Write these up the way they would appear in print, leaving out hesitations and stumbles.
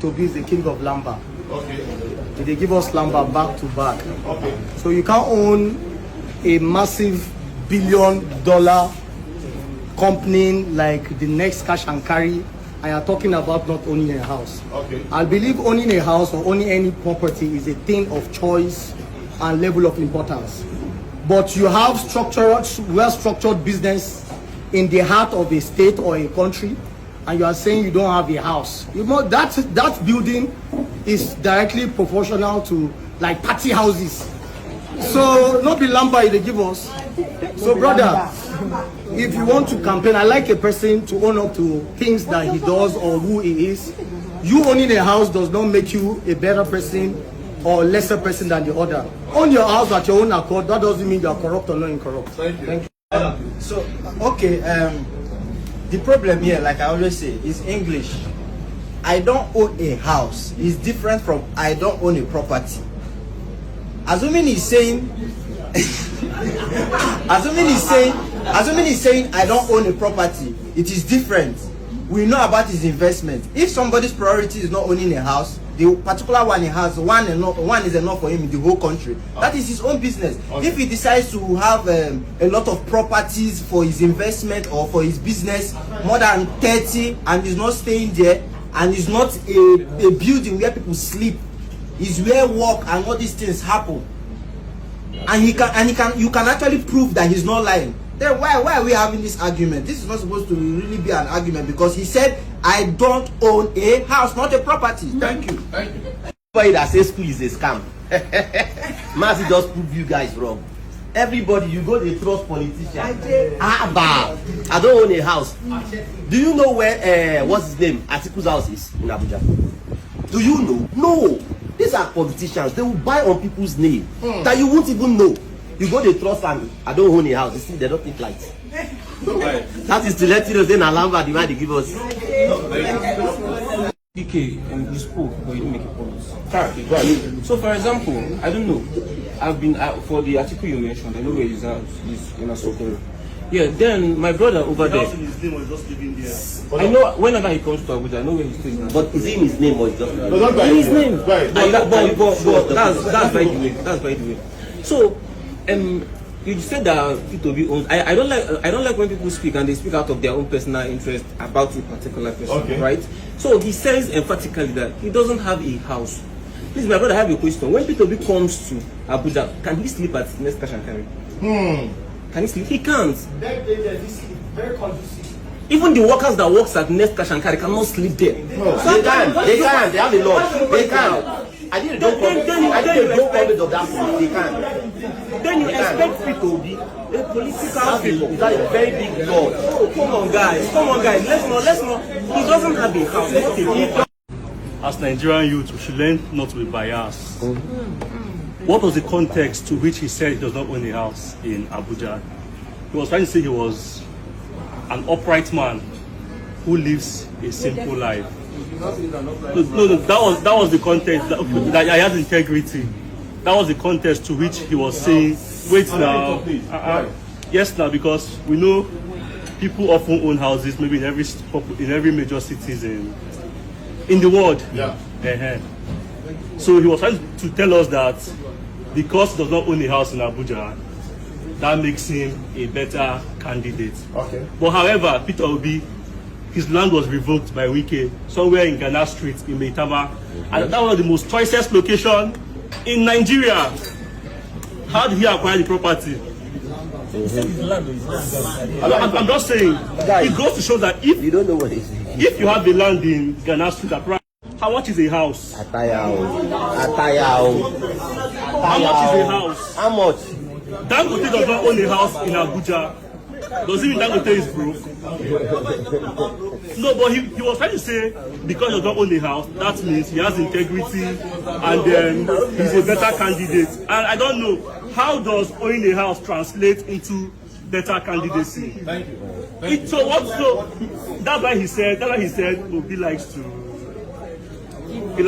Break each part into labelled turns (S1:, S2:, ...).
S1: Toby is the king of lumber.
S2: Okay.
S1: They give us lumber back to back.
S2: Okay.
S1: So you can't own a massive billion-dollar company like the next cash and carry, and you're talking about not owning a house.
S2: Okay.
S1: I believe owning a house or owning any property is a thing of choice and level of importance. But you have well-structured business in the heart of a state or a country, and you are saying you don't have a house. You know that building is directly proportional to like party houses. So not be lumber they give us. So brother, if you want to campaign, I like a person to own up to things that he does or who he is. You owning a house does not make you a better person or lesser person than the other. Own your house at your own accord. That doesn't mean you are corrupt or not incorrupt.
S2: Thank you.
S1: Thank you.
S3: So okay, the problem here, like I always say, is English. I don't own a house is different from I don't own a property. Assuming he's saying assuming he's saying I don't own a property, it is different. We know about his investment. If somebody's priority is not owning a house, the particular one he has, one is enough for him in the whole country. That is his own business.
S2: Okay.
S3: If he decides to have a lot of properties for his investment or for his business, more than 30, and he's not staying there, and it's not a building where people sleep, is where work and all these things happen, and you can actually prove that he's not lying, then why are we having this argument? This is not supposed to really be an argument, because he said I don't own a house, not a property. Thank you.
S2: Thank you.
S4: Everybody that says school is a scam. Mercy just prove you guys wrong. Everybody, you go to trust politicians. I don't own a house. Do you know where what's his name? Atiku's house is in Abuja. Do you know? No. These are politicians. They will buy on people's name that you won't even know. You go to trust and I don't own a house. You see, they don't think light. That is to let you know then Alamba the man they give us.
S5: DK, you spoke, but you didn't make a promise. So, for example, I don't know. I've been for the article you mentioned. I know where his house is in Asokoro. Yeah. Then my brother over there.
S2: His name was just living there.
S5: I know whenever he comes to Abuja, I know where he stays.
S4: But is it his name or is just
S5: His name.
S2: Right.
S5: But that's by the way. That's by the way. So, you said that P2B owns. I don't like when people speak and they speak out of their own personal interest about a particular person, right? So he says emphatically that he doesn't have a house. Please, my brother, I have a question. When P2B comes to Abuja, can he sleep at next cash and carry? Can he sleep? He can't.
S1: Very conducive.
S5: Even the workers that works at next cash and carry cannot sleep there.
S4: No, they can. They have a lot. They can. I didn't don't comment of that police. They can.
S5: Then you expect people to be a political people.
S4: Is that a very big law?
S5: Oh, come on, guys. Let's not. He doesn't have a house. Not a big.
S6: As Nigerian youth, we should learn not to be biased. What was the context to which he said he does not own a house in Abuja? He was trying to say he was an upright man who lives a simple life. No, that was the context. That he has integrity. That was the context to which he was saying, wait now. Yes, now, because we know people often own houses, maybe in every major cities in the world.
S2: Yeah.
S6: So he was trying to tell us that because he does not own a house in Abuja, that makes him a better candidate.
S2: Okay.
S6: But however, Peter Obi, his land was revoked by Wike somewhere in Ghana Street in Maitama, and that was the most choicest location in Nigeria. How did he acquire the property? I'm just saying, it goes to show that if
S4: You don't know what it is.
S6: if you have the land in Ghana Street, how much is a house?
S4: Ataya.
S6: How much is a house?
S4: How much?
S6: Dangote does not own a house in Abuja. Does it mean Dangote is broke? No, but he was trying to say because he does not own a house, that means he has integrity and he's a better candidate. And I don't know, how does owning a house translate into better candidacy?
S2: Thank you.
S6: So that's why he said Obi likes to maybe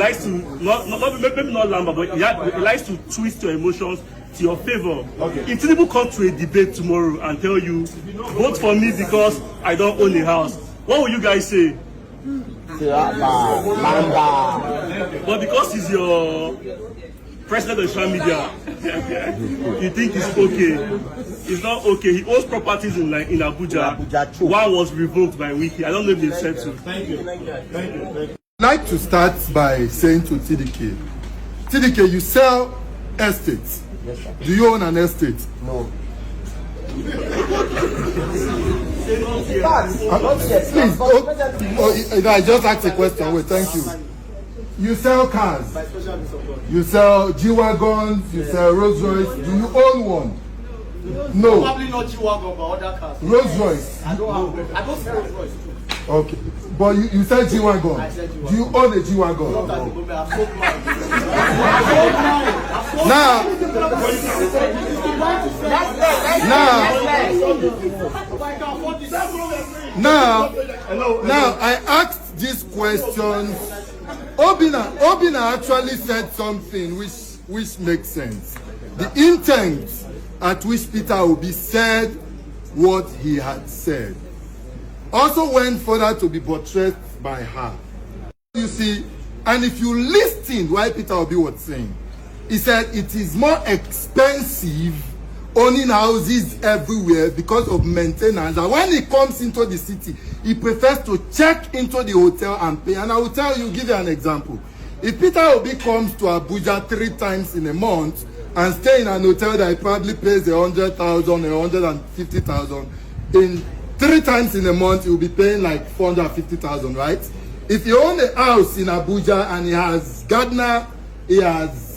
S6: not lamba, but he likes to twist your emotions to your favor.
S2: Okay.
S6: If people come to a debate tomorrow and tell you, vote for me because I don't own a house, what will you guys say? But because he's your president of social media, you think it's okay? It's not okay. He owns properties in Abuja. One was revoked by Wiki. I don't know if they've said so.
S2: Thank you.
S7: I'd like to start by saying to TDK, you sell estates.
S4: Yes, sir.
S7: Do you own an estate?
S4: No.
S7: Please, I just asked a question. Wait, thank you. You sell cars. You sell G-Wagons. You sell Rolls Royce. Do you own one? No.
S1: Probably not G-Wagon, but other cars.
S7: Rolls Royce.
S1: I don't sell Rolls Royce too.
S7: Okay. But you sell G-Wagon. Do you own a G-Wagon? Now, I asked this question. Obina actually said something which makes sense. The intent at which Peter Obi said what he had said also went further to be buttressed by her. You see, and if you listen why Peter Obi was saying, he said it is more expensive owning houses everywhere because of maintenance, and when he comes into the city, he prefers to check into the hotel and pay. And I will give you an example. If Peter Obi comes to Abuja 3 times in a month and stay in an hotel that he probably pays 100,000 or 150,000, in 3 times in a month, he will be paying like 450,000, right? If you own a house in Abuja and he has gardener, he has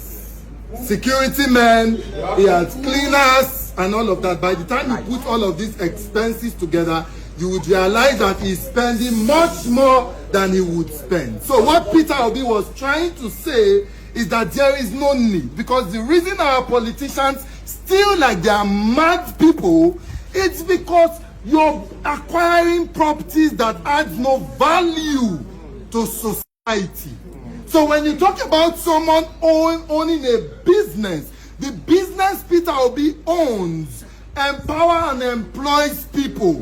S7: security men, he has cleaners and all of that, by the time you put all of these expenses together, you would realize that he's spending much more than he would spend. So what Peter Obi was trying to say is that there is no need, because the reason our politicians still like they are mad people, it's because you're acquiring properties that add no value to society. So when you talk about someone owning a business, the business Peter Obi owns empower and employs people.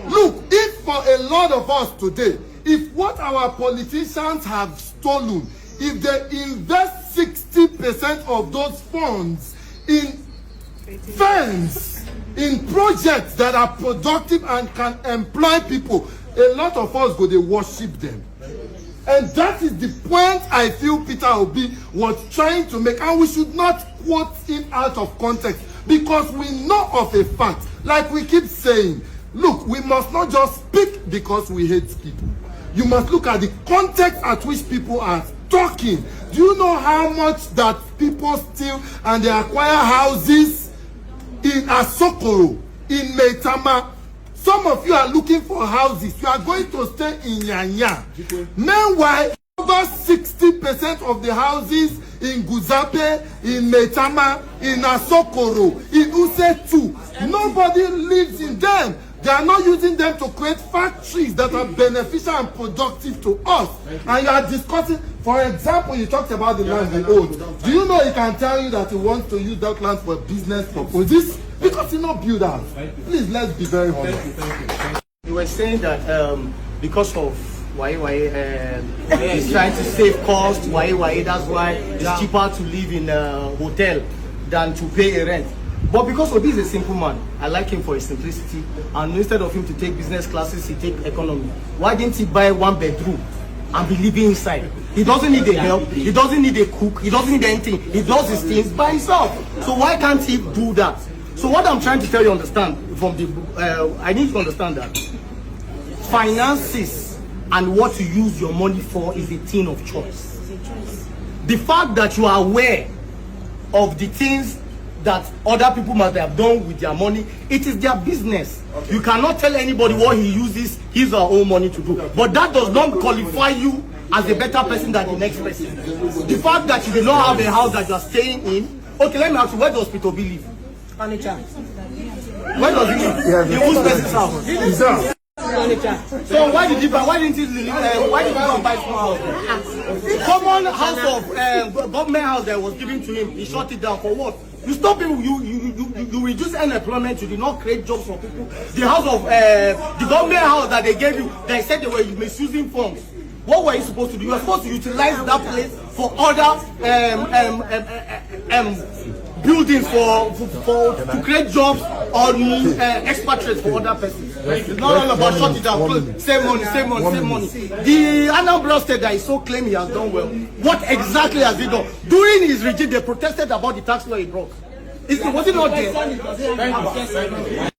S7: Look, if for a lot of us today, if what our politicians have stolen, if they invest 60% of those funds in firms, in projects that are productive and can employ people, a lot of us go to worship them. And that is the point I feel Peter Obi was trying to make, and we should not quote him out of context, because we know of a fact, like we keep saying, look, we must not just speak because we hate people. You must look at the context at which people are talking. Do you know how much that people steal and they acquire houses in Asokoro, in Maitama? Some of you are looking for houses. You are going to stay in Nyanya. Meanwhile, over 60% of the houses in Guzape, in Maitama, in Asokoro, in Usetu, nobody lives in them. They are not using them to create factories that are beneficial and productive to us. And you are discussing, for example, you talked about the land we own. Do you know he can tell you that he wants to use that land for business purposes? Because he not build house. Please, let's be very honest.
S1: Thank you. You were saying that because of why he's trying to save cost, why that's why it's cheaper to live in a hotel than to pay a rent. But because Obi is a simple man, I like him for his simplicity, and instead of him to take business classes, he take economy. Why didn't he buy 1 bedroom and be living inside? He doesn't need a help, he doesn't need a cook, he doesn't need anything. He does his things by himself. So why can't he do that? So what I'm trying to tell you, understand from the I need to understand that finances and what you use your money for is a thing of choice. The fact that you are aware of the things that other people must have done with their money, it is their business. Okay. You cannot tell anybody what he uses his or her own money to do. But that does not qualify you as a better person than the next person. The fact that you do not have a house that you are staying in. Okay, let me ask you, where does Peter Obi live? Furniture. Where does he live? Yeah, in whose person's house? So why didn't he go and buy small house? Common house of government house that was given to him, he shut it down for what? You stop people, you reduce unemployment, you did not create jobs for people. The house of the government house that they gave you, they said they were misusing funds. What were you supposed to do? You were supposed to utilize that place for other buildings to create jobs or expatriates for other persons. It's not all about shut it down. Save money. The Anambra State guy is so claim he has done well. What exactly has he done? During his regime, they protested about the tax law he broke. Was it not there?